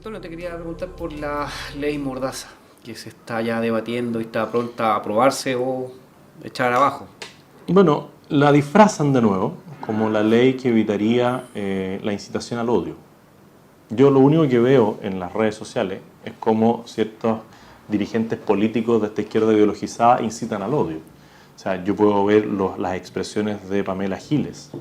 Antonio, te quería preguntar por la ley Mordaza, que se está ya debatiendo y está pronta a aprobarse o echar abajo. Bueno, la disfrazan de nuevo como la ley que evitaría la incitación al odio. Yo lo único que veo en las redes sociales es cómo ciertos dirigentes políticos de esta izquierda ideologizada incitan al odio. O sea, yo puedo ver las expresiones de Pamela Giles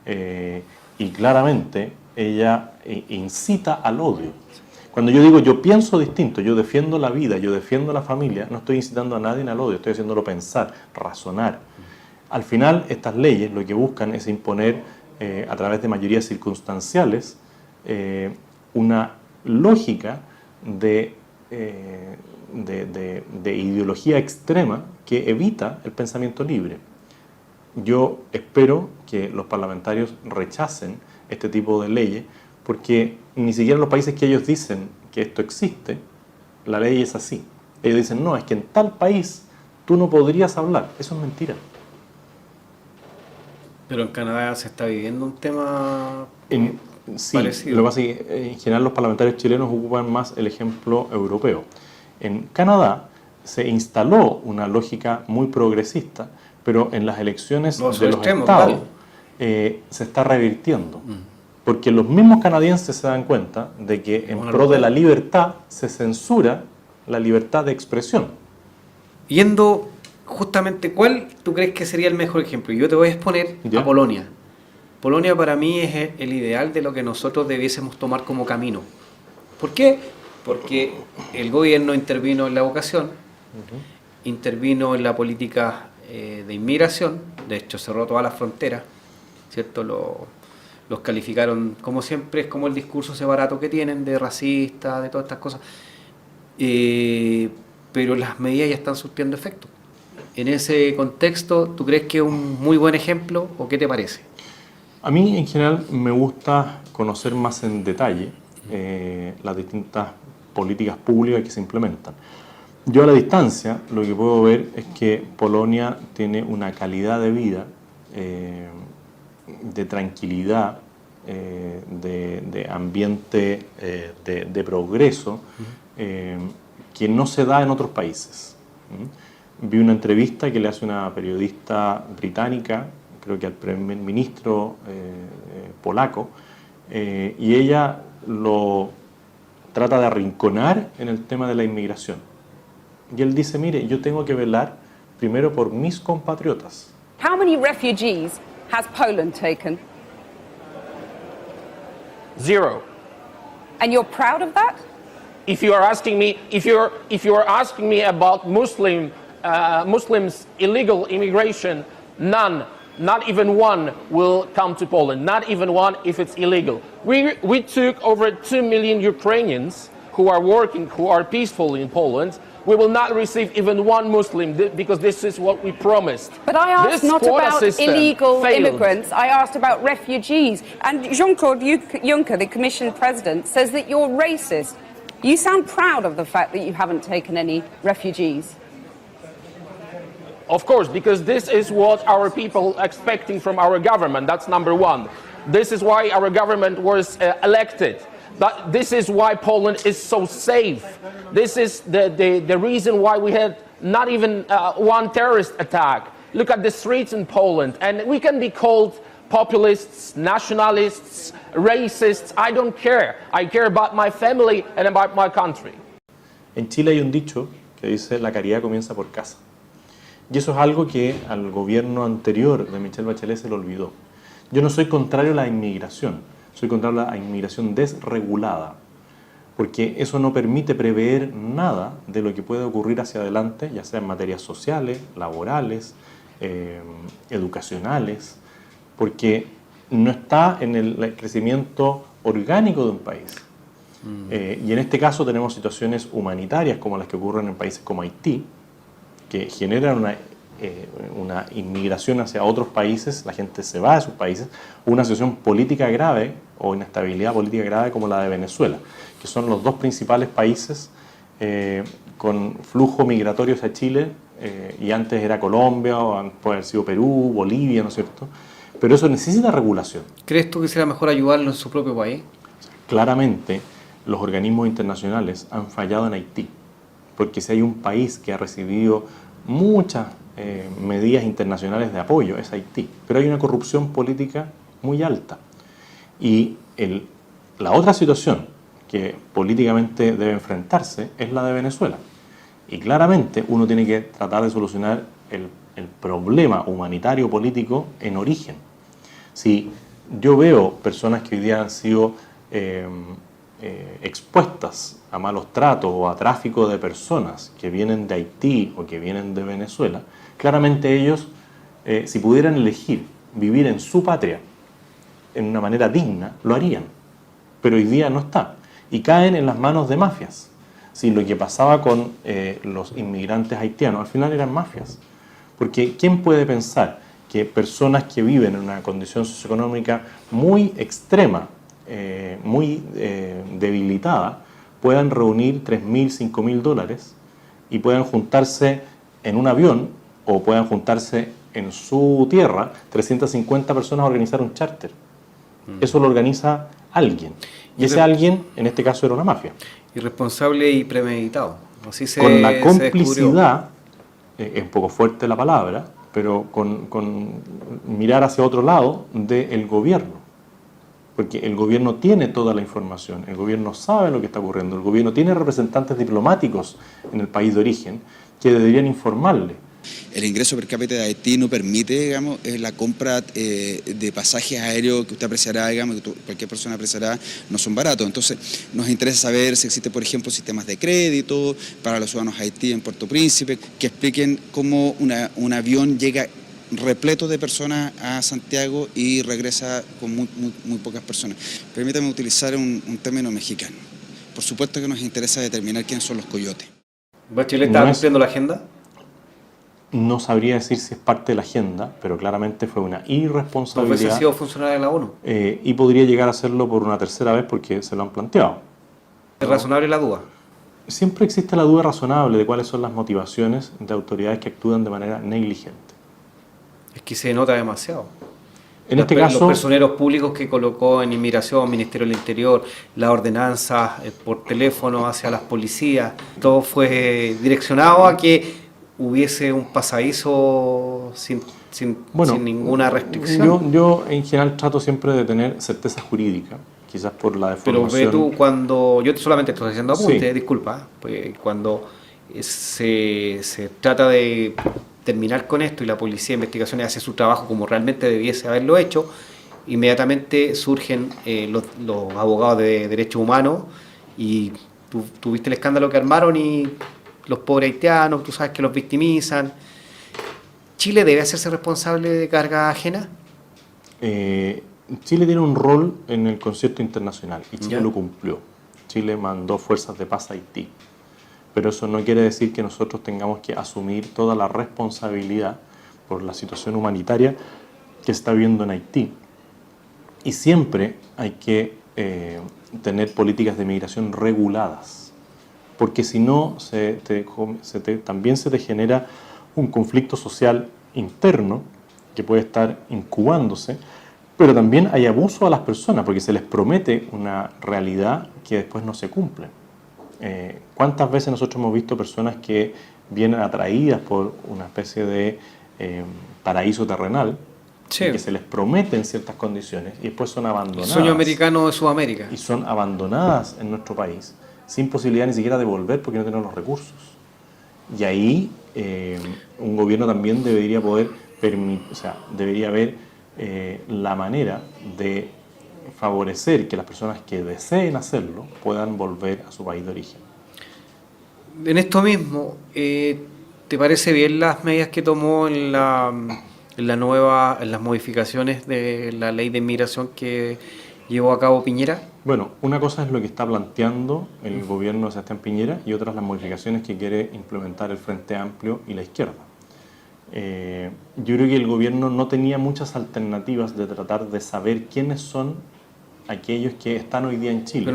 y claramente ella incita al odio. Cuando yo digo yo pienso distinto, yo defiendo la vida, yo defiendo la familia, no estoy incitando a nadie al odio, estoy haciéndolo pensar, razonar. Al final, estas leyes lo que buscan es imponer a través de mayorías circunstanciales una lógica de ideología extrema que evita el pensamiento libre. Yo espero que los parlamentarios rechacen este tipo de leyes porque ni siquiera en los países que ellos dicen que esto existe, la ley es así. Ellos dicen, no, es que en tal país tú no podrías hablar. Eso es mentira. Pero en Canadá se está viviendo un tema Sí, parecido. lo que pasa es que en general los parlamentarios chilenos ocupan más el ejemplo europeo. En Canadá se instaló una lógica muy progresista, pero en las elecciones de los estados se está revirtiendo. Porque los mismos canadienses se dan cuenta de que en pro de la libertad se censura la libertad de expresión. Yendo justamente, ¿cuál tú crees que sería el mejor ejemplo? Yo te voy a exponer a Polonia. Polonia para mí es el ideal de lo que nosotros debiésemos tomar como camino. ¿Por qué? Porque el gobierno intervino en la educación, intervino en la política de inmigración, de hecho cerró todas las fronteras, ¿cierto? Los calificaron, como siempre, es como el discurso ese barato que tienen de racista, de todas estas cosas. Pero las medidas ya están surtiendo efecto. En ese contexto, ¿tú crees que es un muy buen ejemplo o qué te parece? A mí, en general, me gusta conocer más en detalle las distintas políticas públicas que se implementan. Yo a la distancia lo que puedo ver es que Polonia tiene una calidad de vida, de tranquilidad, de ambiente de progreso que no se da en otros países. Vi una entrevista que le hace una periodista británica, creo que al primer ministro polaco, y ella lo trata de arrinconar en el tema de la inmigración. Y él dice, mire, yo tengo que velar primero por mis compatriotas. How many refugees has Poland taken? 0. And you're proud of that? If you are asking me, if you are asking me about Muslims illegal immigration, none, not even one, will come to Poland. Not even one if it's illegal. We took over 2 million Ukrainians who are working, who are peaceful in Poland. We will not receive even one Muslim because this is what we promised. But I asked not about illegal immigrants, I asked about refugees. And Jean-Claude Juncker, the Commission President, says that you're racist. You sound proud of the fact that you haven't taken any refugees. Of course, because this is what our people are expecting from our government. That's number one. This is why our government was elected. But this is why Poland is so safe. This is the reason why we had not even one terrorist attack. Look at the streets in Poland, and we can be called populists, nationalists, racists. I don't care. I care about my family and about my country. En Chile hay un dicho que dice la caridad comienza por casa. Y eso es algo que al gobierno anterior de Michelle Bachelet se le olvidó. Yo no soy contrario a la inmigración, soy contrario a la inmigración desregulada, porque eso no permite prever nada de lo que puede ocurrir hacia adelante, ya sea en materias sociales, laborales, educacionales, porque no está en el crecimiento orgánico de un país. Y en este caso tenemos situaciones humanitarias como las que ocurren en países como Haití, que generan una inmigración hacia otros países, la gente se va de sus países, una situación política grave o inestabilidad política grave como la de Venezuela, que son los dos principales países con flujo migratorio hacia Chile, y antes era Colombia, o puede haber sido Perú, Bolivia, ¿no es cierto? Pero eso necesita regulación. ¿Crees tú que será mejor ayudarlo en su propio país? Claramente, los organismos internacionales han fallado en Haití, porque si hay un país que ha recibido muchas medidas internacionales de apoyo es Haití, pero hay una corrupción política muy alta. Y la otra situación que políticamente debe enfrentarse es la de Venezuela. Y claramente uno tiene que tratar de solucionar el problema humanitario político en origen. Si yo veo personas que hoy día han sido expuestas a malos tratos o a tráfico de personas que vienen de Haití o que vienen de Venezuela, claramente ellos, si pudieran elegir vivir en su patria en una manera digna, lo harían. Pero hoy día no está. Y caen en las manos de mafias. Si lo que pasaba con los inmigrantes haitianos, al final eran mafias. Porque ¿quién puede pensar que personas que viven en una condición socioeconómica muy extrema, muy debilitada, puedan reunir $3.000, $5.000 y puedan juntarse en un avión o puedan juntarse en su tierra 350 personas a organizar un charter? Eso lo organiza alguien. Y ese alguien, en este caso, era una mafia. Irresponsable y premeditado. Así con la complicidad, es un poco fuerte la palabra, pero con mirar hacia otro lado del gobierno. Porque el gobierno tiene toda la información, el gobierno sabe lo que está ocurriendo, el gobierno tiene representantes diplomáticos en el país de origen que deberían informarle. El ingreso per cápita de Haití no permite, digamos, la compra de pasajes aéreos que usted apreciará, digamos, que cualquier persona apreciará, no son baratos. Entonces, nos interesa saber si existen, por ejemplo, sistemas de crédito para los ciudadanos Haití en Puerto Príncipe, que expliquen cómo un avión llega repleto de personas a Santiago y regresa con muy pocas personas. Permítame utilizar un término mexicano. Por supuesto que nos interesa determinar quiénes son los coyotes. ¿Bachelet está cumpliendo la agenda? No sabría decir si es parte de la agenda, pero claramente fue una irresponsabilidad. ¿No hubiese sido funcionario de la ONU? Y podría llegar a hacerlo por una tercera vez porque se lo han planteado. ¿Es razonable la duda? Siempre existe la duda razonable de cuáles son las motivaciones de autoridades que actúan de manera negligente. Es que se nota demasiado. En este caso, los personeros públicos que colocó en Inmigración, Ministerio del Interior, las ordenanzas por teléfono hacia las policías, todo fue direccionado a que hubiese un pasadizo sin ninguna restricción. Yo en general trato siempre de tener certeza jurídica, quizás por la deformación. Pero ve tú, cuando yo solamente estoy haciendo apunte, sí. Disculpa, pues cuando se trata de terminar con esto y la policía de investigaciones hace su trabajo como realmente debiese haberlo hecho, inmediatamente surgen los abogados de derechos humanos y tú viste el escándalo que armaron y los pobres haitianos, tú sabes que los victimizan. ¿Chile debe hacerse responsable de carga ajena? Chile tiene un rol en el concierto internacional y Chile ¿Ya? lo cumplió. Chile mandó fuerzas de paz a Haití. Pero eso no quiere decir que nosotros tengamos que asumir toda la responsabilidad por la situación humanitaria que está viviendo en Haití. Y siempre hay que tener políticas de migración reguladas, porque si no también se te genera un conflicto social interno que puede estar incubándose, pero también hay abuso a las personas porque se les promete una realidad que después no se cumple. ¿Cuántas veces nosotros hemos visto personas que vienen atraídas por una especie de paraíso terrenal, sí, que se les prometen ciertas condiciones y después son abandonadas? El sueño americano de Sudamérica. Y son abandonadas en nuestro país sin posibilidad ni siquiera de volver porque no tienen los recursos. Y ahí un gobierno también debería poder debería haber la manera de favorecer que las personas que deseen hacerlo puedan volver a su país de origen. En esto mismo, ¿te parece bien las medidas que tomó en las modificaciones de la ley de inmigración que llevó a cabo Piñera? Bueno, una cosa es lo que está planteando el gobierno de Sebastián Piñera y otra las modificaciones que quiere implementar el Frente Amplio y la izquierda. Yo creo que el gobierno no tenía muchas alternativas de tratar de saber quiénes son aquellos que están hoy día en Chile.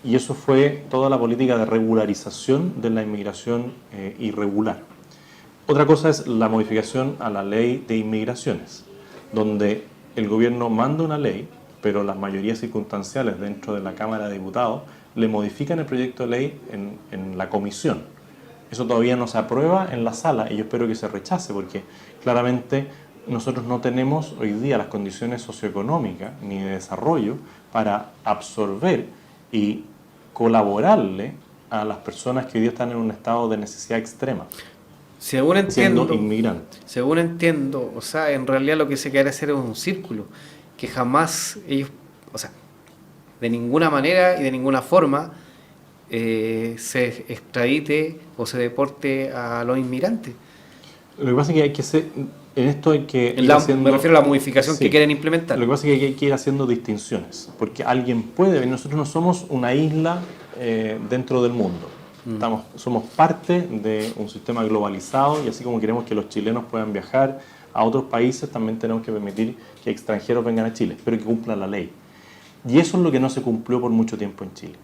Y eso fue toda la política de regularización de la inmigración irregular. Otra cosa es la modificación a la ley de inmigraciones, donde el gobierno manda una ley pero las mayorías circunstanciales dentro de la Cámara de Diputados le modifican el proyecto de ley en la comisión. Eso todavía no se aprueba en la sala y yo espero que se rechace, porque claramente nosotros no tenemos hoy día las condiciones socioeconómicas ni de desarrollo para absorber y colaborarle a las personas que hoy día están en un estado de necesidad extrema, según entiendo, siendo inmigrantes. Según entiendo, o sea, en realidad lo que se quiere hacer es un círculo, que jamás ellos, o sea, de ninguna manera y de ninguna forma se extradite o se deporte a los inmigrantes. Lo que pasa es que hay que hacer, en esto hay que ir haciendo, me refiero a la modificación sí, que quieren implementar. Lo que pasa es que hay que ir haciendo distinciones, porque alguien puede, nosotros no somos una isla dentro del mundo. Somos parte de un sistema globalizado y así como queremos que los chilenos puedan viajar a otros países, también tenemos que permitir que extranjeros vengan a Chile, pero que cumplan la ley. Y eso es lo que no se cumplió por mucho tiempo en Chile.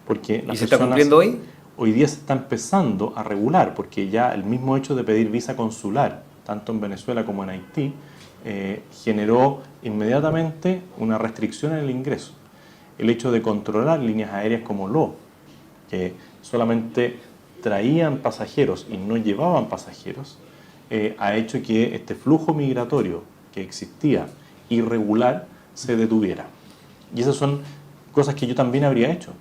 Porque ¿Y se está cumpliendo hoy? Hoy día se está empezando a regular, porque ya el mismo hecho de pedir visa consular, tanto en Venezuela como en Haití, generó inmediatamente una restricción en el ingreso. El hecho de controlar líneas aéreas como LO, que solamente traían pasajeros y no llevaban pasajeros, ha hecho que este flujo migratorio que existía irregular se detuviera. Y esas son cosas que yo también habría hecho.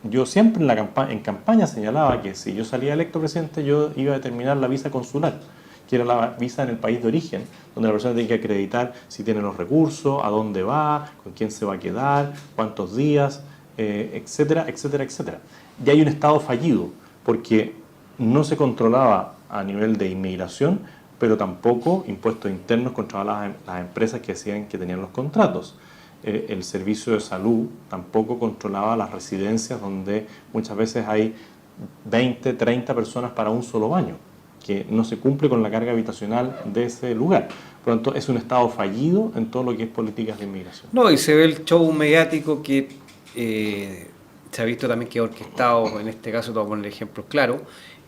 Yo siempre en campaña señalaba que si yo salía electo presidente, yo iba a determinar la visa consular, que era la visa en el país de origen, donde la persona tiene que acreditar si tiene los recursos, a dónde va, con quién se va a quedar, cuántos días, etcétera, etcétera, etcétera. Y hay un Estado fallido, porque no se controlaba a nivel de inmigración, pero tampoco impuestos internos controlaban las empresas que decían que tenían los contratos. El servicio de salud tampoco controlaba las residencias donde muchas veces hay 20, 30 personas para un solo baño, que no se cumple con la carga habitacional de ese lugar. Por lo tanto, es un Estado fallido en todo lo que es políticas de inmigración. No, y se ve el show mediático que se ha visto también que orquestado, en este caso te voy a poner ejemplos claros,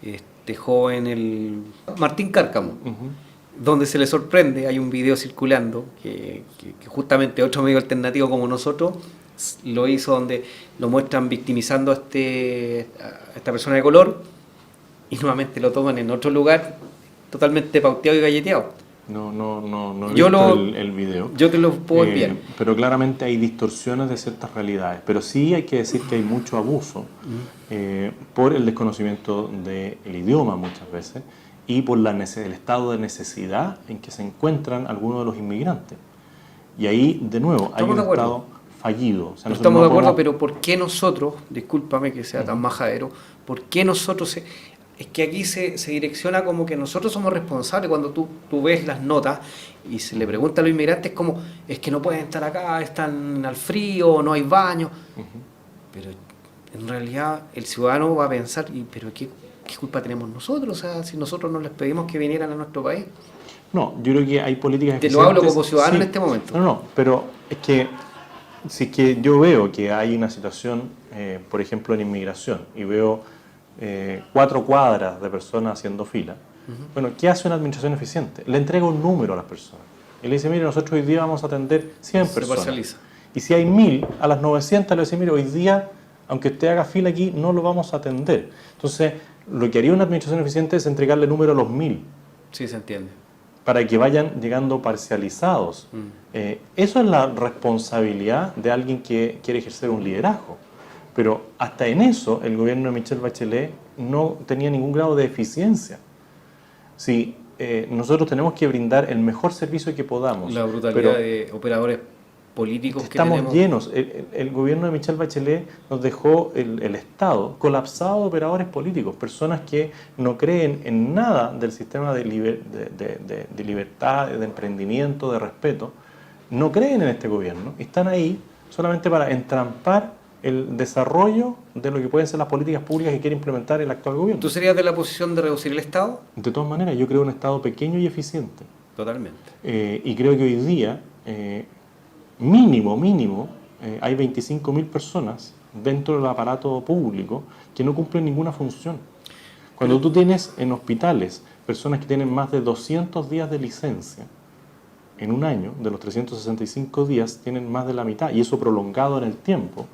este joven, el Martín Cárcamo, donde se le sorprende, hay un video circulando que justamente otro medio alternativo como nosotros lo hizo, donde lo muestran victimizando a esta persona de color y nuevamente lo toman en otro lugar totalmente pauteado y galleteado. No he visto el video. Yo te lo puedo enviar. Pero claramente hay distorsiones de ciertas realidades. Pero sí hay que decir que hay mucho abuso por el desconocimiento del idioma muchas veces y por el estado de necesidad en que se encuentran algunos de los inmigrantes. Y ahí, de nuevo, hay un estado fallido. O sea, estamos de acuerdo, pero ¿por qué nosotros, discúlpame que sea tan majadero, por qué nosotros... Es que aquí se direcciona como que nosotros somos responsables. Cuando tú ves las notas y se le pregunta a los inmigrantes como es que no pueden estar acá, están al frío, no hay baño. Pero en realidad el ciudadano va a pensar, ¿pero qué culpa tenemos nosotros? O sea, si nosotros no les pedimos que vinieran a nuestro país. No, yo creo que hay políticas eficientes. Te lo hablo como ciudadano en este momento. No, pero es que si es que yo veo que hay una situación, por ejemplo, en inmigración, y veo 4 cuadras de personas haciendo fila, bueno, ¿qué hace una administración eficiente? Le entrega un número a las personas. Y le dice, mire, nosotros hoy día vamos a atender 100 personas. Parcializa. Y si hay 1000, a las 900 le dice, mire, hoy día, aunque usted haga fila aquí, no lo vamos a atender. Entonces, lo que haría una administración eficiente es entregarle número a los 1000. Sí, se entiende. Para que vayan llegando parcializados. Eso es la responsabilidad de alguien que quiere ejercer un liderazgo. Pero hasta en eso el gobierno de Michelle Bachelet no tenía ningún grado de eficiencia. Si nosotros tenemos que brindar el mejor servicio que podamos. La brutalidad de operadores políticos que tenemos. Estamos llenos. El gobierno de Michelle Bachelet nos dejó el Estado colapsado de operadores políticos, personas que no creen en nada del sistema de libertad, de emprendimiento, de respeto. No creen en este gobierno. Están ahí solamente para entrampar el desarrollo de lo que pueden ser las políticas públicas que quiere implementar el actual gobierno. ¿Tú serías de la posición de reducir el Estado? De todas maneras, yo creo un Estado pequeño y eficiente. Totalmente. Y creo que hoy día, mínimo, hay 25.000 personas dentro del aparato público que no cumplen ninguna función. Cuando tú tienes en hospitales personas que tienen más de 200 días de licencia, en un año, de los 365 días, tienen más de la mitad, y eso prolongado en el tiempo,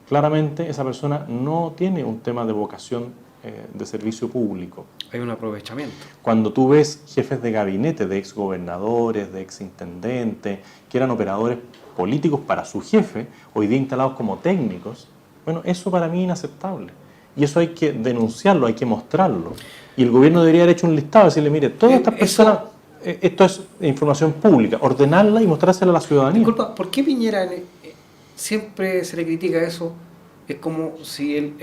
claramente esa persona no tiene un tema de vocación de servicio público. Hay un aprovechamiento. Cuando tú ves jefes de gabinete, de exgobernadores, de exintendentes, que eran operadores políticos para su jefe, hoy día instalados como técnicos, bueno, eso para mí es inaceptable. Y eso hay que denunciarlo, hay que mostrarlo. Y el gobierno debería haber hecho un listado, decirle, mire, todas estas personas, esto es información pública, ordenarla y mostrársela a la ciudadanía. Disculpa, ¿por qué Piñera siempre se le critica eso? Es como si él,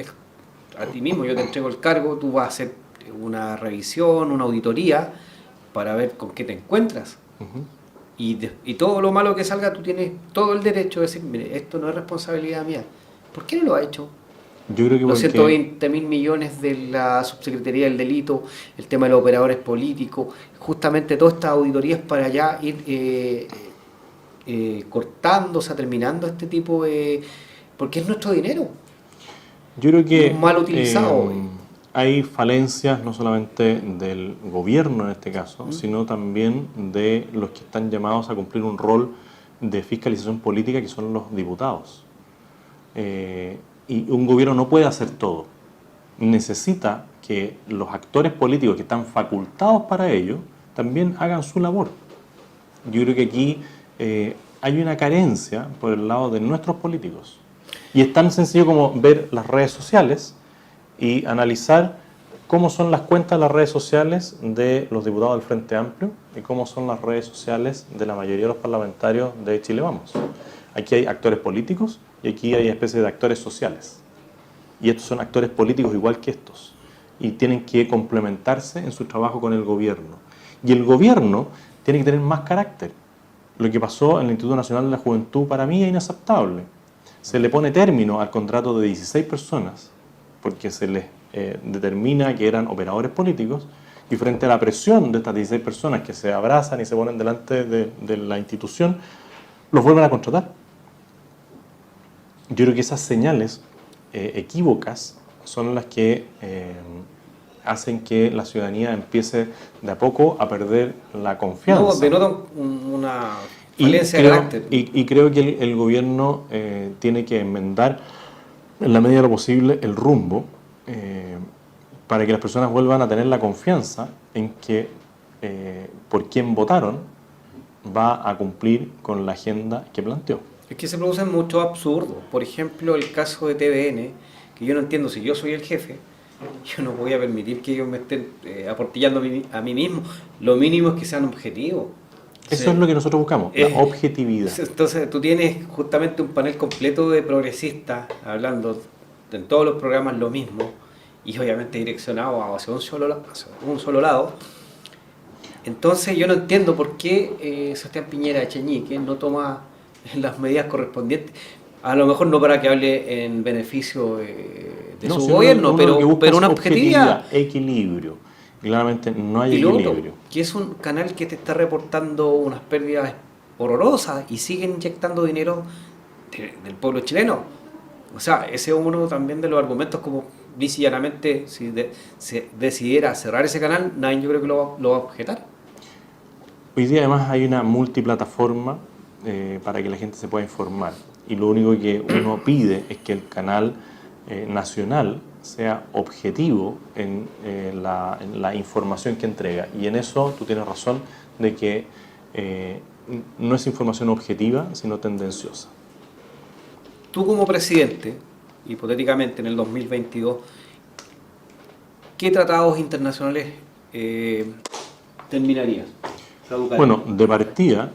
a ti mismo, yo te entrego el cargo, tú vas a hacer una revisión, una auditoría, para ver con qué te encuentras. Y todo lo malo que salga, tú tienes todo el derecho de decir, mire, esto no es responsabilidad mía. ¿Por qué no lo ha hecho? Yo creo que los 120.000 millones de la Subsecretaría del Delito, el tema de los operadores políticos, justamente todas estas auditorías para ya ir cortando, o sea, terminando este tipo de... porque es nuestro dinero. Yo creo que mal utilizado. Hay falencias no solamente del gobierno en este caso, sino también de los que están llamados a cumplir un rol de fiscalización política, que son los diputados. Y un gobierno no puede hacer todo. Necesita que los actores políticos que están facultados para ello también hagan su labor. Yo creo que aquí hay una carencia por el lado de nuestros políticos. Y es tan sencillo como ver las redes sociales y analizar cómo son las cuentas de las redes sociales de los diputados del Frente Amplio y cómo son las redes sociales de la mayoría de los parlamentarios de Chile Vamos. Aquí hay actores políticos y aquí hay especies de actores sociales. Y estos son actores políticos igual que estos. Y tienen que complementarse en su trabajo con el gobierno. Y el gobierno tiene que tener más carácter. Lo que pasó en el Instituto Nacional de la Juventud para mí es inaceptable. Se le pone término al contrato de 16 personas porque se les determina que eran operadores políticos, y frente a la presión de estas 16 personas que se abrazan y se ponen delante de la institución, los vuelven a contratar. Yo creo que esas señales equívocas son las que hacen que la ciudadanía empiece de a poco a perder la confianza. No, denota una falencia de carácter. Y creo que el gobierno tiene que enmendar en la medida de lo posible el rumbo para que las personas vuelvan a tener la confianza en que por quien votaron va a cumplir con la agenda que planteó. Es que se producen muchos absurdos. Por ejemplo, el caso de TVN, que yo no entiendo, si yo soy el jefe, yo no voy a permitir que ellos me estén aportillando a mí mismo. Lo mínimo es que sean objetivos. Eso es lo que nosotros buscamos, la objetividad. Entonces tú tienes justamente un panel completo de progresistas hablando en todos los programas lo mismo, y obviamente direccionado hacia un solo lado. Entonces yo no entiendo por qué Sebastián Piñera Echeñique no toma las medidas correspondientes. A lo mejor no para que hable en beneficio de su gobierno, pero una objetividad. Equilibrio. Claramente no hay equilibrio. Otro, que es un canal que te está reportando unas pérdidas horrorosas y sigue inyectando dinero del pueblo chileno. O sea, ese es uno también de los argumentos, como dice llanamente, si se decidiera cerrar ese canal, nadie yo creo que lo va a objetar. Hoy día además hay una multiplataforma para que la gente se pueda informar, y lo único que uno pide es que el canal nacional sea objetivo en la información que entrega, y en eso tú tienes razón de que no es información objetiva sino tendenciosa. Tú como presidente, hipotéticamente en el 2022, ¿qué tratados internacionales terminarías? Bueno, de partida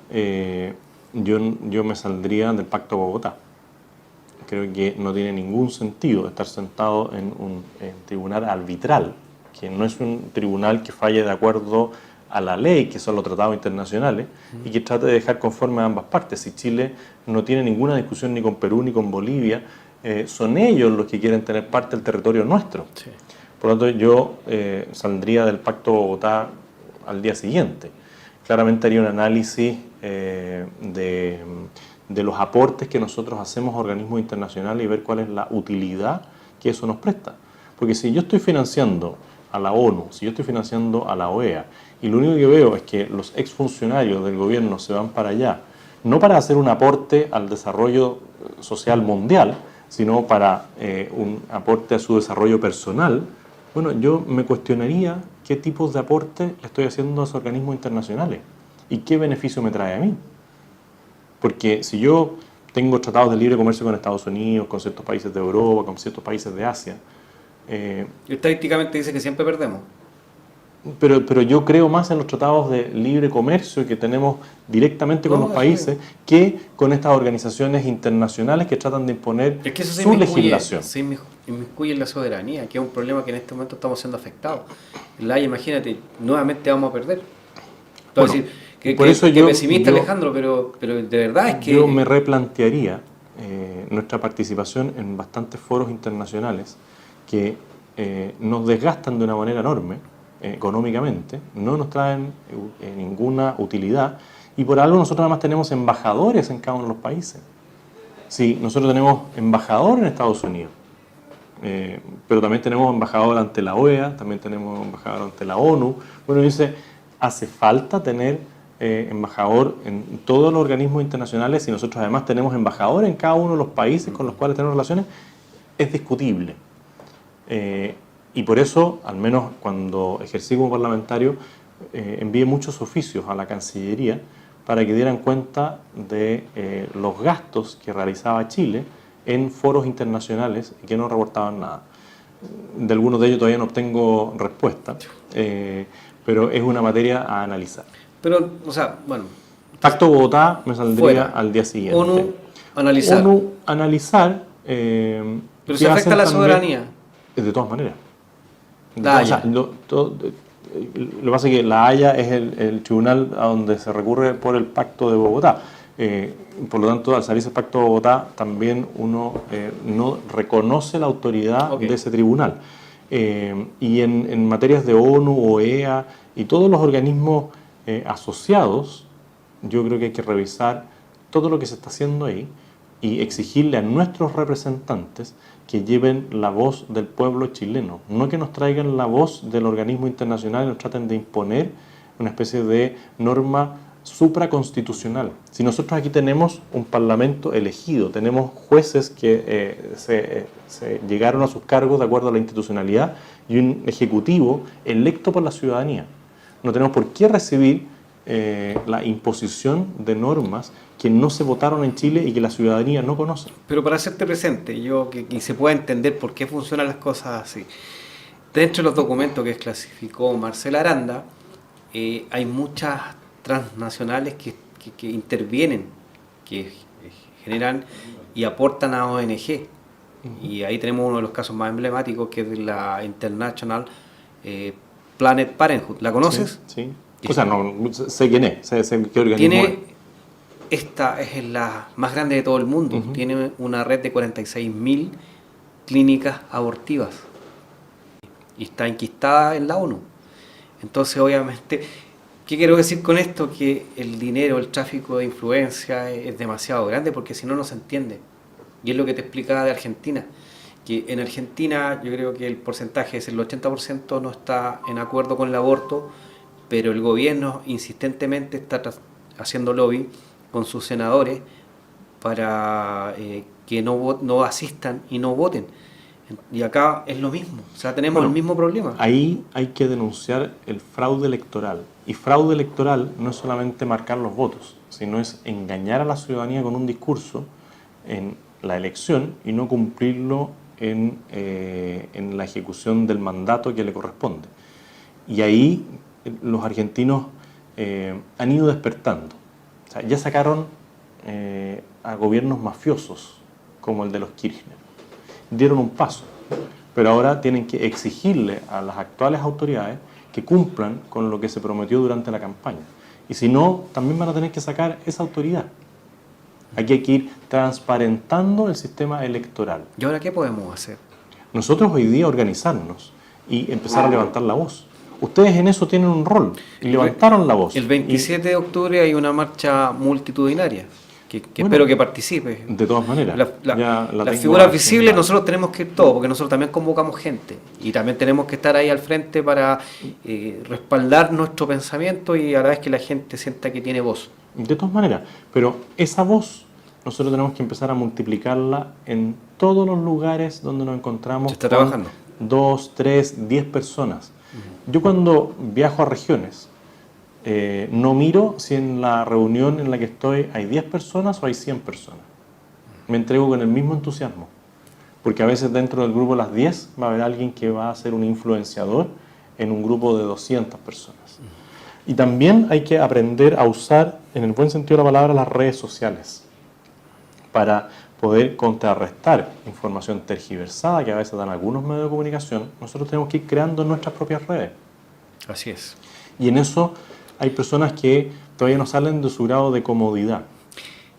yo me saldría del Pacto de Bogotá. Creo que no tiene ningún sentido estar sentado en un tribunal arbitral, que no es un tribunal que falle de acuerdo a la ley, que son los tratados internacionales, y que trate de dejar conforme a ambas partes. Si Chile no tiene ninguna discusión ni con Perú ni con Bolivia, son ellos los que quieren tener parte del territorio nuestro. Sí. Por lo tanto, yo saldría del Pacto de Bogotá al día siguiente. Claramente haría un análisis de los aportes que nosotros hacemos a organismos internacionales y ver cuál es la utilidad que eso nos presta. Porque si yo estoy financiando a la ONU, si yo estoy financiando a la OEA Y lo único que veo es que los exfuncionarios del gobierno se van para allá, no para hacer un aporte al desarrollo social mundial, sino para un aporte a su desarrollo personal. Bueno, yo me cuestionaría qué tipos de aporte le estoy haciendo a esos organismos internacionales y qué beneficio me trae a mí. Porque si yo tengo tratados de libre comercio con Estados Unidos, con ciertos países de Europa, con ciertos países de Asia... estadísticamente dice que siempre perdemos. Pero yo creo más en los tratados de libre comercio que tenemos directamente con los países que con estas organizaciones internacionales que tratan de imponer su legislación. Se inmiscuye en la soberanía, que es un problema que en este momento estamos siendo afectados. La Haya, imagínate, nuevamente vamos a perder. Bueno, decir, que yo, pesimista, Alejandro, pero de verdad es que... Yo me replantearía nuestra participación en bastantes foros internacionales que nos desgastan de una manera enorme, económicamente, no nos traen ninguna utilidad y por algo nosotros además tenemos embajadores en cada uno de los países. Sí, nosotros tenemos embajador en Estados Unidos, pero también tenemos embajador ante la OEA, también tenemos embajador ante la ONU. Bueno, dice, hace falta tener embajador en todos los organismos internacionales y nosotros además tenemos embajador en cada uno de los países con los cuales tenemos relaciones. Es discutible. Y por eso, al menos cuando ejercí como parlamentario, envié muchos oficios a la Cancillería para que dieran cuenta de los gastos que realizaba Chile en foros internacionales y que no reportaban nada. De algunos de ellos todavía no obtengo respuesta, pero es una materia a analizar. Pero, o sea, bueno... Pacto Bogotá me saldría al día siguiente. ONU, analizar. ONU, analizar. Pero se afecta a la soberanía. De todas maneras. La Haya. Lo que pasa es que La Haya es el tribunal a donde se recurre por el Pacto de Bogotá. Por lo tanto, al salirse el Pacto de Bogotá, también uno no reconoce la autoridad de ese tribunal. Y en materias de ONU, OEA y todos los organismos asociados, yo creo que hay que revisar todo lo que se está haciendo ahí y exigirle a nuestros representantes que lleven la voz del pueblo chileno, no que nos traigan la voz del organismo internacional y nos traten de imponer una especie de norma supraconstitucional. Si nosotros aquí tenemos un parlamento elegido, tenemos jueces que se llegaron a sus cargos de acuerdo a la institucionalidad y un ejecutivo electo por la ciudadanía, no tenemos por qué recibir la imposición de normas que no se votaron en Chile y que la ciudadanía no conoce. Pero para hacerte presente, que se pueda entender por qué funcionan las cosas así. Dentro de los documentos que clasificó Marcela Aranda, hay muchas transnacionales que intervienen, que generan y aportan a ONG. Y ahí tenemos uno de los casos más emblemáticos, que es la International Planet Parenthood. ¿La conoces? Sí. O sea, no sé quién es, sé qué organismo es. Esta es la más grande de todo el mundo. Tiene una red de 46.000 clínicas abortivas y está enquistada en la ONU. Entonces, obviamente, ¿qué quiero decir con esto? Que el dinero, el tráfico de influencia es demasiado grande, porque si no, no se entiende. Y es lo que te explicaba de Argentina, que en Argentina yo creo que el porcentaje es el 80% no está en acuerdo con el aborto, pero el gobierno insistentemente está haciendo lobby con sus senadores para que no asistan y no voten. Y acá es lo mismo, o sea, tenemos el mismo problema. Ahí hay que denunciar el fraude electoral. Y fraude electoral no es solamente marcar los votos, sino es engañar a la ciudadanía con un discurso en la elección y no cumplirlo en la ejecución del mandato que le corresponde. Y ahí los argentinos han ido despertando. O sea, ya sacaron a gobiernos mafiosos como el de los Kirchner. Dieron un paso, pero ahora tienen que exigirle a las actuales autoridades que cumplan con lo que se prometió durante la campaña. Y si no, también van a tener que sacar esa autoridad. Aquí hay que ir transparentando el sistema electoral. ¿Y ahora qué podemos hacer? Nosotros hoy día organizarnos y empezar a levantar la voz. Ustedes en eso tienen un rol y levantaron la voz. El 27 de octubre hay una marcha multitudinaria. que espero que participe. De todas maneras. Las figuras visibles nosotros tenemos que ir todo, porque nosotros también convocamos gente y también tenemos que estar ahí al frente para respaldar nuestro pensamiento y a la vez que la gente sienta que tiene voz. De todas maneras, pero esa voz nosotros tenemos que empezar a multiplicarla en todos los lugares donde nos encontramos. Se está trabajando. 2, 3, 10 personas. Yo cuando viajo a regiones, no miro si en la reunión en la que estoy hay 10 personas o hay 100 personas. Me entrego con el mismo entusiasmo. Porque a veces dentro del grupo de las 10 va a haber alguien que va a ser un influenciador en un grupo de 200 personas. Y también hay que aprender a usar, en el buen sentido de la palabra, las redes sociales para poder contrarrestar información tergiversada que a veces dan algunos medios de comunicación. Nosotros tenemos que ir creando nuestras propias redes. Así es. Y en eso hay personas que todavía no salen de su grado de comodidad.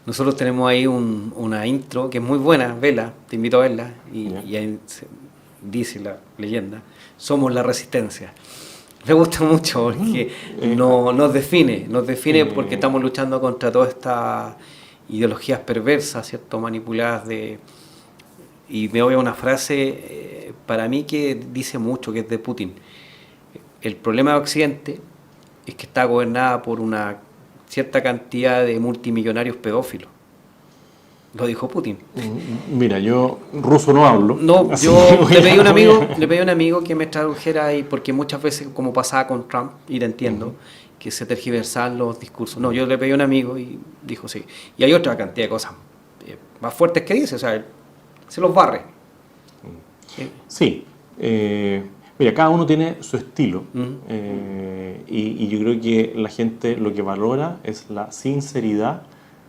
Nosotros tenemos ahí una intro que es muy buena, vela, te invito a verla, y ahí dice la leyenda, somos la resistencia. Me gusta mucho porque nos define porque estamos luchando contra todas estas ideologías perversas, ¿cierto? Manipuladas y me voy a una frase para mí que dice mucho, que es de Putin. El problema de Occidente es que está gobernada por una cierta cantidad de multimillonarios pedófilos. Lo dijo Putin. Mira, yo ruso no hablo. No, yo le pedí a un amigo que me tradujera ahí, porque muchas veces, como pasaba con Trump, y te entiendo, que se tergiversan los discursos. No, yo le pedí a un amigo y dijo sí. Y hay otra cantidad de cosas más fuertes que dice, o sea, se los barre. Sí. Mira, cada uno tiene su estilo. Y yo creo que la gente lo que valora es la sinceridad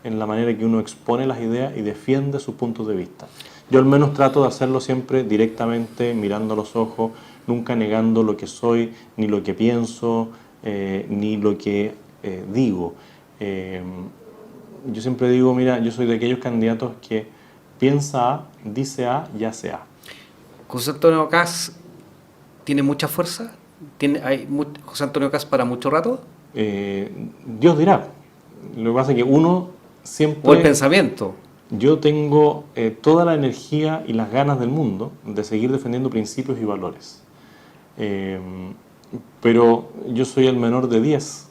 en la manera que uno expone las ideas y defiende sus puntos de vista. Yo al menos trato de hacerlo siempre directamente, mirando a los ojos, nunca negando lo que soy, ni lo que pienso, ni lo que digo. Yo siempre digo, mira, yo soy de aquellos candidatos que piensa A, dice A y hace A. José Antonio Kast tiene mucha fuerza. ¿Hay José Antonio Kast para mucho rato? Dios dirá. Lo que pasa es que uno siempre... O el pensamiento. Yo tengo toda la energía y las ganas del mundo de seguir defendiendo principios y valores. Pero yo soy el menor de 10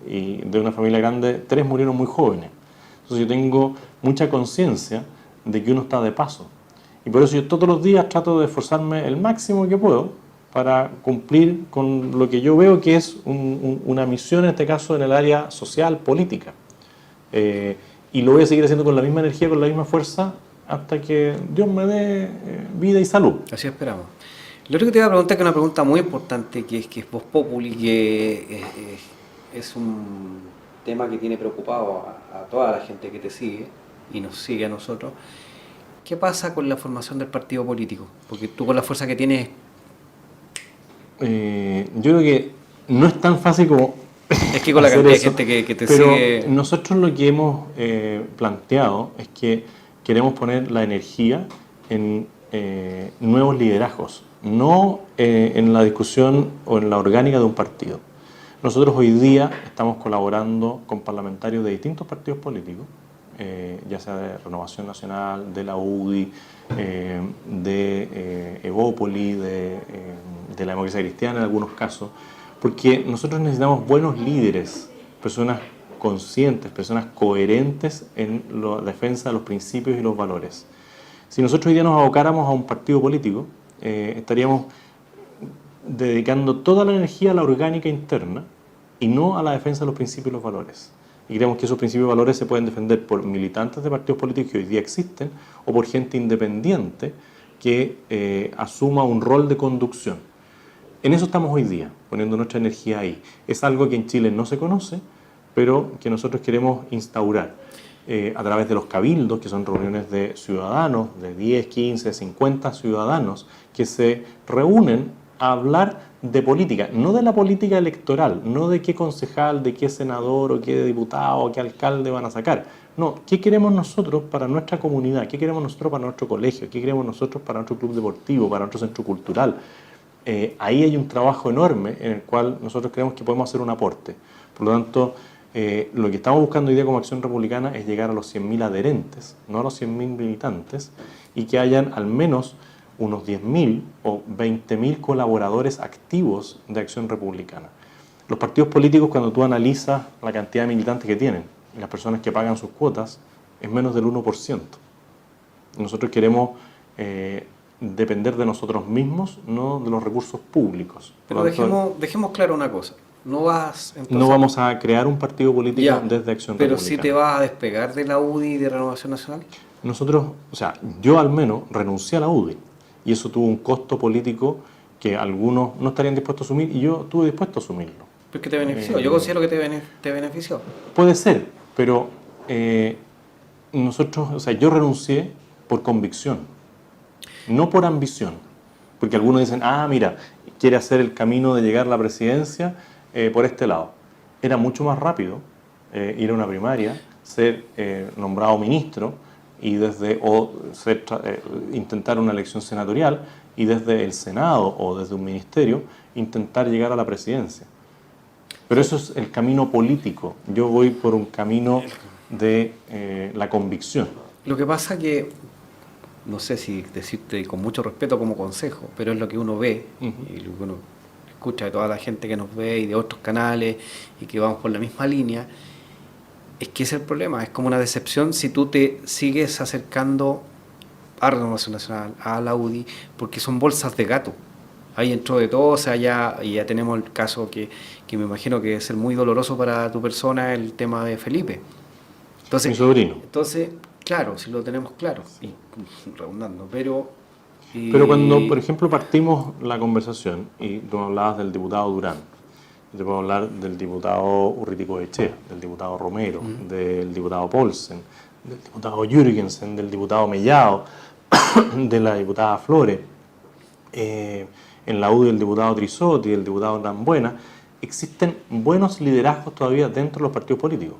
y de una familia grande, 3 murieron muy jóvenes. Entonces yo tengo mucha conciencia de que uno está de paso. Y por eso yo todos los días trato de esforzarme el máximo que puedo para cumplir con lo que yo veo que es una misión, en este caso en el área social, política. Y lo voy a seguir haciendo con la misma energía, con la misma fuerza, hasta que Dios me dé vida y salud. Así esperamos. Lo otro que te iba a preguntar, que es una pregunta muy importante, que es Voz Populi, que es un tema que tiene preocupado a toda la gente que te sigue y nos sigue a nosotros. ¿Qué pasa con la formación del partido político? Porque tú con la fuerza que tienes... yo creo que no es tan fácil como... Es que con la cantidad de gente que te sigue... Nosotros lo que hemos planteado es que queremos poner la energía en nuevos liderazgos, no en la discusión o en la orgánica de un partido. Nosotros hoy día estamos colaborando con parlamentarios de distintos partidos políticos, ya sea de Renovación Nacional, de la UDI, de Evópoli, de la Democracia Cristiana en algunos casos, porque nosotros necesitamos buenos líderes, personas conscientes, personas coherentes en la defensa de los principios y los valores. Si nosotros hoy día nos abocáramos a un partido político, estaríamos dedicando toda la energía a la orgánica interna y no a la defensa de los principios y los valores. Y creemos que esos principios y valores se pueden defender por militantes de partidos políticos que hoy día existen o por gente independiente que asuma un rol de conducción. En eso estamos hoy día, poniendo nuestra energía ahí. Es algo que en Chile no se conoce, pero que nosotros queremos instaurar a través de los cabildos, que son reuniones de ciudadanos, de 10, 15, 50 ciudadanos, que se reúnen a hablar de política, no de la política electoral, no de qué concejal, de qué senador, o qué diputado, o qué alcalde van a sacar. No, ¿qué queremos nosotros para nuestra comunidad? ¿Qué queremos nosotros para nuestro colegio? ¿Qué queremos nosotros para nuestro club deportivo, para nuestro centro cultural? Ahí hay un trabajo enorme en el cual nosotros creemos que podemos hacer un aporte. Por lo tanto, Lo que estamos buscando hoy día como Acción Republicana es llegar a los 100.000 adherentes, no a los 100.000 militantes, y que hayan al menos unos 10.000 o 20.000 colaboradores activos de Acción Republicana. Los partidos políticos, cuando tú analizas la cantidad de militantes que tienen y las personas que pagan sus cuotas, es menos del 1%. Nosotros queremos depender de nosotros mismos, no de los recursos públicos. Pero dejemos claro una cosa. No vamos a crear un partido político desde Acción Republicana. Pero si te vas a despegar de la UDI y de Renovación Nacional. Nosotros, yo al menos renuncié a la UDI y eso tuvo un costo político que algunos no estarían dispuestos a asumir y yo estuve dispuesto a asumirlo. ¿Pero que te benefició? Yo considero que te benefició. Puede ser, pero yo renuncié por convicción, no por ambición. Porque algunos dicen, mira, quiere hacer el camino de llegar a la presidencia por este lado. Era mucho más rápido ir a una primaria, ser nombrado ministro y intentar una elección senatorial y desde el Senado o desde un ministerio intentar llegar a la presidencia. Pero eso es el camino político. Yo voy por un camino de la convicción. Lo que pasa que, no sé si decirte con mucho respeto como consejo, pero es lo que uno ve y lo que uno escucha de toda la gente que nos ve y de otros canales y que vamos por la misma línea, es que ese es el problema. Es como una decepción si tú te sigues acercando a Renovación Nacional, a la UDI, porque son bolsas de gato. Ahí entró de todo, ya tenemos el caso que me imagino que debe ser muy doloroso para tu persona, el tema de Felipe. Entonces, mi sobrino. Entonces, claro, si lo tenemos claro, y redundando, pero cuando, por ejemplo, partimos la conversación y tú hablabas del diputado Durán, yo te puedo hablar del diputado Urriticoechea, del diputado Romero, del diputado Paulsen, del diputado Jürgensen, del diputado Mellado, de la diputada Flores, en la UDI del diputado Trisotti, del diputado Nambuena. Existen buenos liderazgos todavía dentro de los partidos políticos,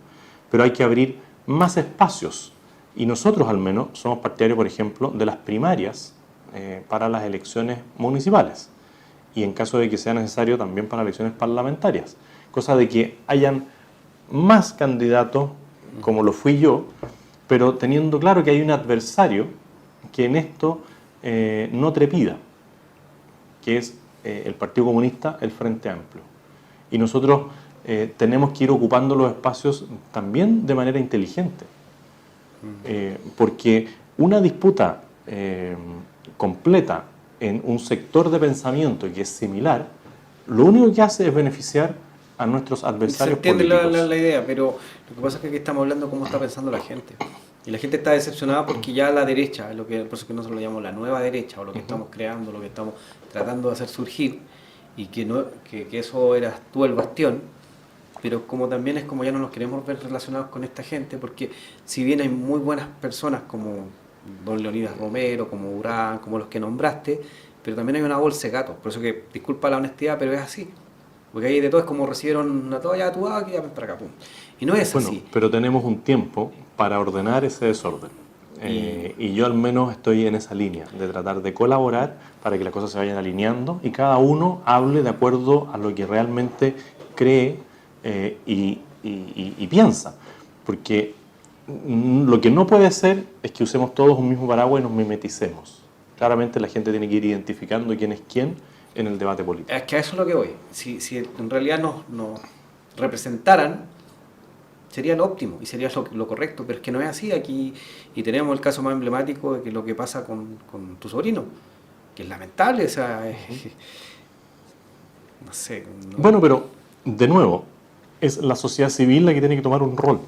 pero hay que abrir más espacios. Y nosotros al menos somos partidarios, por ejemplo, de las primarias para las elecciones municipales y en caso de que sea necesario también para elecciones parlamentarias. Cosa de que hayan más candidatos, como lo fui yo, pero teniendo claro que hay un adversario que en esto no trepida, que es el Partido Comunista, el Frente Amplio. Y nosotros tenemos que ir ocupando los espacios también de manera inteligente. Porque una disputa completa en un sector de pensamiento que es similar, lo único que hace es beneficiar a nuestros adversarios políticos. Se entiende la idea, pero lo que pasa es que aquí estamos hablando de cómo está pensando la gente. Y la gente está decepcionada porque ya la derecha, por eso que nosotros lo llamamos la nueva derecha, o lo que estamos creando, lo que estamos tratando de hacer surgir, y que eso eras tú el bastión, pero como también es como ya no nos queremos ver relacionados con esta gente, porque si bien hay muy buenas personas como don Leonidas Romero, como Durán, como los que nombraste, pero también hay una bolsa de gatos. Por eso que, disculpa la honestidad, pero es así. Porque ahí de todo es como recibieron una toalla, tú que ya ven para acá, pum. Y no es así. Pero tenemos un tiempo para ordenar ese desorden. Y yo al menos estoy en esa línea, de tratar de colaborar para que las cosas se vayan alineando y cada uno hable de acuerdo a lo que realmente cree y piensa. Porque lo que no puede ser es que usemos todos un mismo paraguas y nos mimeticemos. Claramente la gente tiene que ir identificando quién es quién en el debate político. Es que a eso es lo que voy. Si en realidad nos representaran, sería lo óptimo y sería lo correcto, pero es que no es así aquí. Y tenemos el caso más emblemático de que lo que pasa con tu sobrino, que es lamentable, o sea, no sé. No. Bueno, pero de nuevo, es la sociedad civil la que tiene que tomar un rol,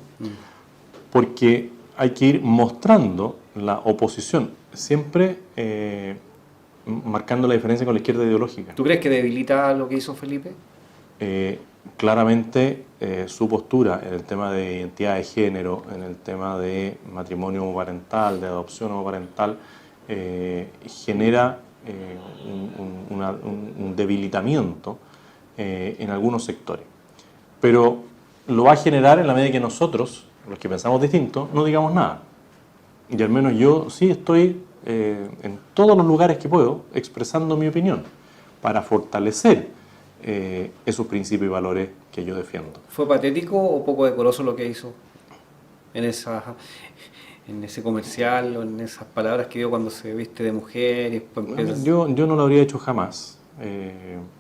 porque hay que ir mostrando la oposición, siempre marcando la diferencia con la izquierda ideológica. ¿Tú crees que debilita lo que hizo Felipe? Claramente su postura en el tema de identidad de género, en el tema de matrimonio homoparental, de adopción homoparental, genera un debilitamiento en algunos sectores. Pero lo va a generar en la medida que nosotros, los que pensamos distinto, no digamos nada. Y al menos yo sí estoy en todos los lugares que puedo expresando mi opinión para fortalecer esos principios y valores que yo defiendo. ¿Fue patético o poco decoroso lo que hizo en ese comercial o en esas palabras que dio cuando se viste de mujer? Y después empieza... Yo no lo habría hecho jamás,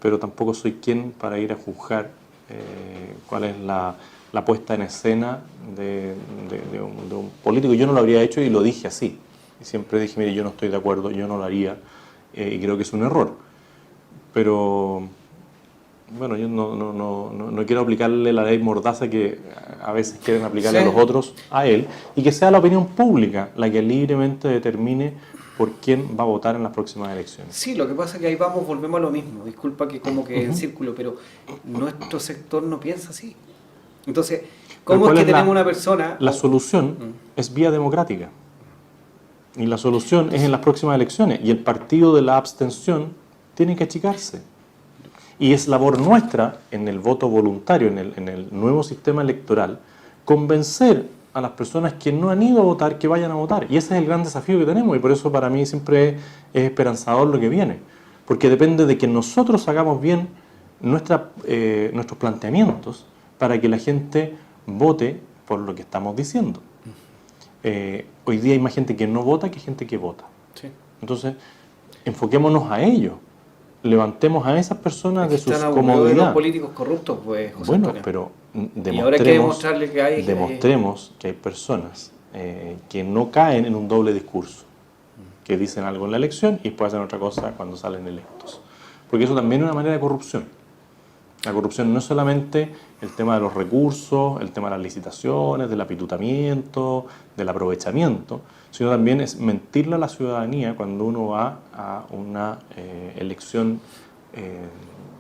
pero tampoco soy quien para ir a juzgar cuál es la puesta en escena de un político. Yo no lo habría hecho y lo dije así. Y siempre dije, mire, yo no estoy de acuerdo, yo no lo haría y creo que es un error. Pero bueno, yo no quiero aplicarle la ley mordaza que a veces quieren aplicarle a los otros a él, y que sea la opinión pública la que libremente determine por quién va a votar en las próximas elecciones. Sí, lo que pasa es que ahí volvemos a lo mismo. Disculpa que como que en círculo, pero nuestro sector no piensa así. Entonces, ¿cómo es que tenemos una persona? La solución es vía democrática. Y la solución es en las próximas elecciones. Y el partido de la abstención tiene que achicarse. Y es labor nuestra, en el voto voluntario, en el nuevo sistema electoral, convencer a las personas que no han ido a votar que vayan a votar. Y ese es el gran desafío que tenemos. Y por eso para mí siempre es esperanzador lo que viene. Porque depende de que nosotros hagamos bien nuestros planteamientos para que la gente vote por lo que estamos diciendo. Hoy día hay más gente que no vota que gente que vota. Sí. Entonces, enfoquémonos a ello. Levantemos a esas personas de sus comodidades. De los políticos corruptos, pues, José bueno, Antonio. pero y ahora hay que demostrarle que hay... Demostremos que hay personas que no caen en un doble discurso, que dicen algo en la elección y después hacen otra cosa cuando salen electos. Porque eso también es una manera de corrupción. La corrupción no es solamente el tema de los recursos, el tema de las licitaciones, del apitutamiento, del aprovechamiento, sino también es mentirle a la ciudadanía cuando uno va a una elección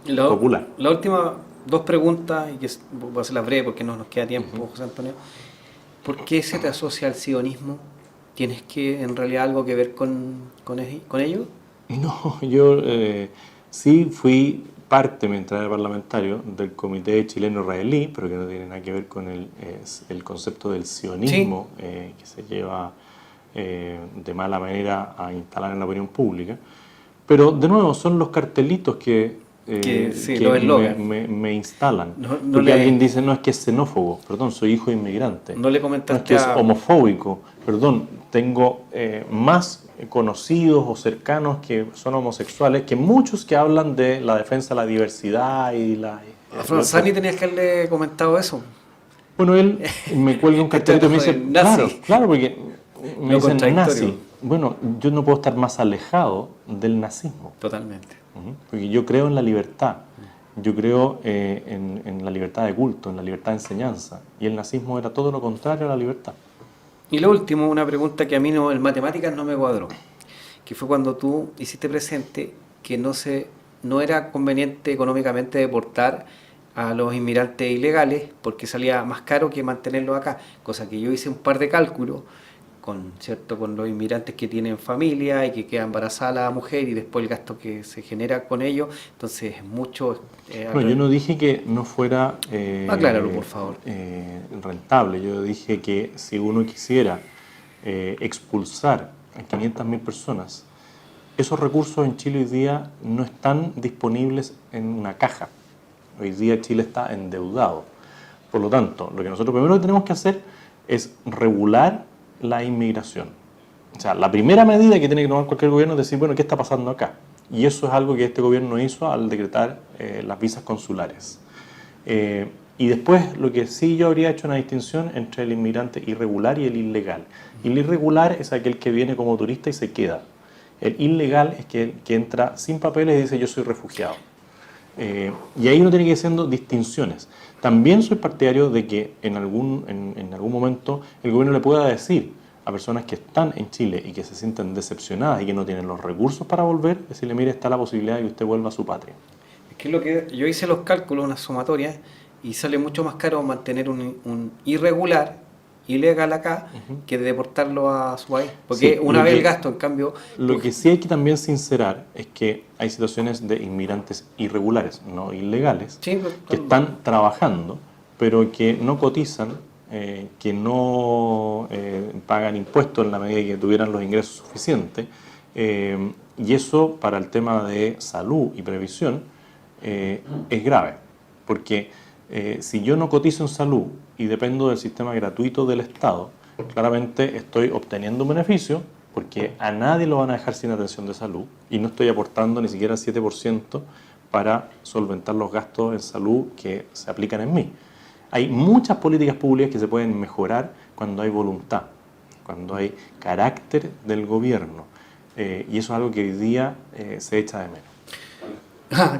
popular. La última dos preguntas, y que voy a hacerlas breves porque no nos queda tiempo, José Antonio. ¿Por qué se te asocia al sionismo? ¿Tienes que en realidad algo que ver con ello? No, yo sí fui parte, mientras era parlamentario, del Comité Chileno-Israelí, pero que no tiene nada que ver con el concepto del sionismo, ¿sí? Que se lleva de mala manera a instalar en la opinión pública. Pero, de nuevo, son los cartelitos que me instalan. Porque alguien dice, no, es que es xenófobo, perdón, soy hijo de inmigrante. No le comentaste. No es que es homofóbico, perdón, tengo más conocidos o cercanos que son homosexuales que muchos que hablan de la defensa de la diversidad y la... A Franzani tenías que haberle comentado eso. Bueno, él me cuelga un cartelito y me dice, claro, porque me dicen nazi. Bueno, yo no puedo estar más alejado del nazismo. Totalmente. Porque yo creo en la libertad, yo creo en la libertad de culto, en la libertad de enseñanza, y el nazismo era todo lo contrario a la libertad. Y lo último, una pregunta que a mí en matemáticas no me cuadró, que fue cuando tú hiciste presente que no era conveniente económicamente deportar a los inmigrantes ilegales porque salía más caro que mantenerlos acá, cosa que yo hice un par de cálculos con los inmigrantes que tienen familia y que queda embarazada la mujer y después el gasto que se genera con ellos, entonces es mucho... yo no dije que no fuera acláralo, por favor. Rentable, yo dije que si uno quisiera expulsar a 500.000 personas, esos recursos en Chile hoy día no están disponibles en una caja. Hoy día Chile está endeudado. Por lo tanto, lo que nosotros primero tenemos que hacer es regular la inmigración. O sea, la primera medida que tiene que tomar cualquier gobierno es decir, bueno, ¿qué está pasando acá? Y eso es algo que este gobierno hizo al decretar las visas consulares. Y después, lo que sí yo habría hecho una distinción entre el inmigrante irregular y el ilegal. Y el irregular es aquel que viene como turista y se queda. El ilegal es que entra sin papeles y dice, yo soy refugiado. Y ahí uno tiene que ir haciendo distinciones. También soy partidario de que en algún momento el gobierno le pueda decir a personas que están en Chile y que se sienten decepcionadas y que no tienen los recursos para volver, decirle, mire, está la posibilidad de que usted vuelva a su patria. Es que lo que yo hice los cálculos, unas sumatorias, y sale mucho más caro mantener un irregular, ilegal acá, que deportarlo a su país. Porque sí, una vez el gasto, en cambio... Lo que sí hay que también sincerar es que hay situaciones de inmigrantes irregulares, no ilegales, sí, que están trabajando, pero que no cotizan, que no pagan impuestos en la medida que tuvieran los ingresos suficientes. Y eso, para el tema de salud y previsión, es grave, porque si yo no cotizo en salud y dependo del sistema gratuito del Estado, claramente estoy obteniendo un beneficio porque a nadie lo van a dejar sin atención de salud y no estoy aportando ni siquiera el 7% para solventar los gastos en salud que se aplican en mí. Hay muchas políticas públicas que se pueden mejorar cuando hay voluntad, cuando hay carácter del gobierno, y eso es algo que hoy día se echa de menos.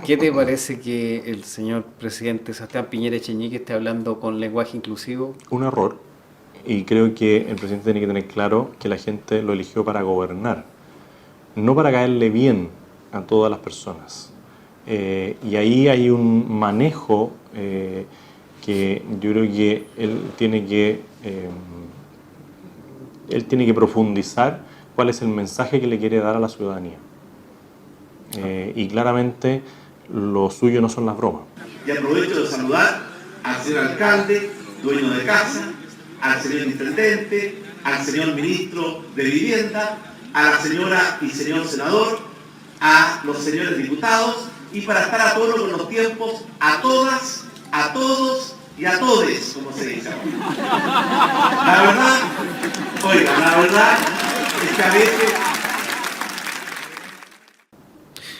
¿Qué te parece que el señor presidente Sebastián Piñera Echenique esté hablando con lenguaje inclusivo? Un error, y creo que el presidente tiene que tener claro que la gente lo eligió para gobernar, no para caerle bien a todas las personas. Y ahí hay un manejo que yo creo que él tiene que profundizar cuál es el mensaje que le quiere dar a la ciudadanía. Y claramente lo suyo no son las bromas. Y aprovecho de saludar al señor alcalde, dueño de casa, al señor intendente, al señor ministro de Vivienda, a la señora y señor senador, a los señores diputados, y para estar a tono con los tiempos, a todas, a todos y a todes, como se dice. La verdad, oiga, la verdad es que a veces...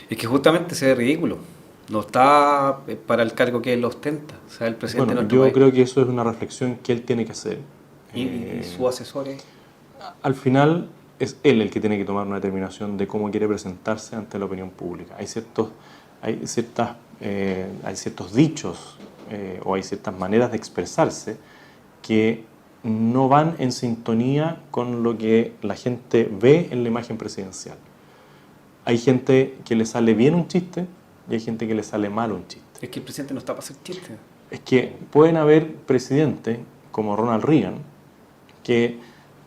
Es que justamente se ve ridículo. No está para el cargo que él ostenta. O sea, el presidente bueno, de nuestro yo país. creo que eso es una reflexión que él tiene que hacer. ¿Y sus asesores? Al final es él el que tiene que tomar una determinación de cómo quiere presentarse ante la opinión pública. Hay ciertos dichos o hay ciertas maneras de expresarse que no van en sintonía con lo que la gente ve en la imagen presidencial. Hay gente que le sale bien un chiste y hay gente que le sale mal un chiste. Es que el presidente no está para hacer chistes. Es que pueden haber presidentes como Ronald Reagan que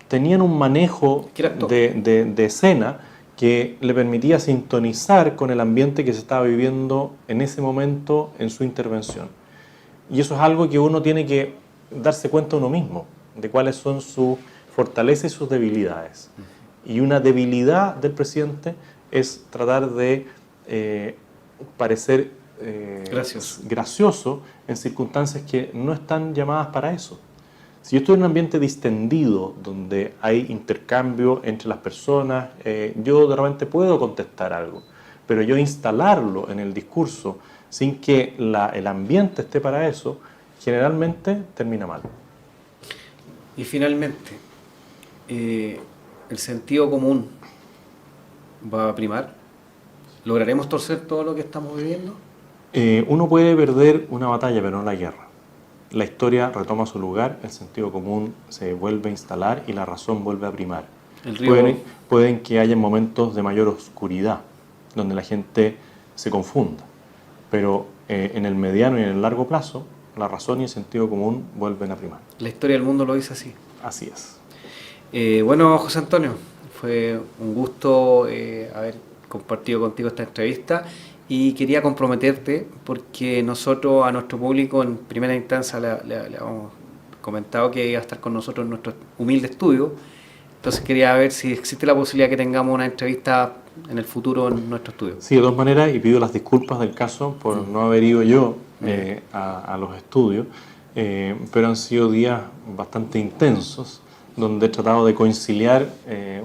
tenían un manejo de escena que le permitía sintonizar con el ambiente que se estaba viviendo en ese momento en su intervención. Y eso es algo que uno tiene que darse cuenta uno mismo, de cuáles son sus fortalezas y sus debilidades. Y una debilidad del presidente es tratar de parecer gracioso en circunstancias que no están llamadas para eso. Si yo estoy en un ambiente distendido, donde hay intercambio entre las personas, yo de repente puedo contestar algo, pero yo instalarlo en el discurso sin que el ambiente esté para eso, generalmente termina mal. Y finalmente, el sentido común va a primar. ¿Lograremos torcer todo lo que estamos viviendo? Uno puede perder una batalla, pero no la guerra. La historia retoma su lugar, el sentido común se vuelve a instalar y la razón vuelve a primar. Pueden que haya momentos de mayor oscuridad, donde la gente se confunda, pero en el mediano y en el largo plazo, la razón y el sentido común vuelven a primar. La historia del mundo lo dice así. Así es. Bueno, José Antonio, fue un gusto haber compartido contigo esta entrevista. Y quería comprometerte porque nosotros a nuestro público en primera instancia le habíamos comentado que iba a estar con nosotros en nuestro humilde estudio. Entonces quería ver si existe la posibilidad que tengamos una entrevista en el futuro en nuestro estudio. Sí, de todas maneras, y pido las disculpas del caso por no haber ido yo a los estudios, pero han sido días bastante intensos donde he tratado de conciliar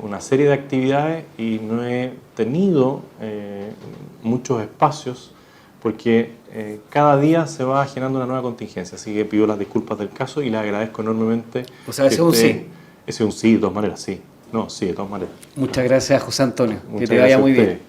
una serie de actividades y no he tenido muchos espacios porque cada día se va generando una nueva contingencia, así que pido las disculpas del caso y les agradezco enormemente. O sea, ese es un sí. Ese es un sí, de todas maneras, sí. No, sí, de todas maneras. Muchas gracias, José Antonio. Muchas que te vaya muy bien.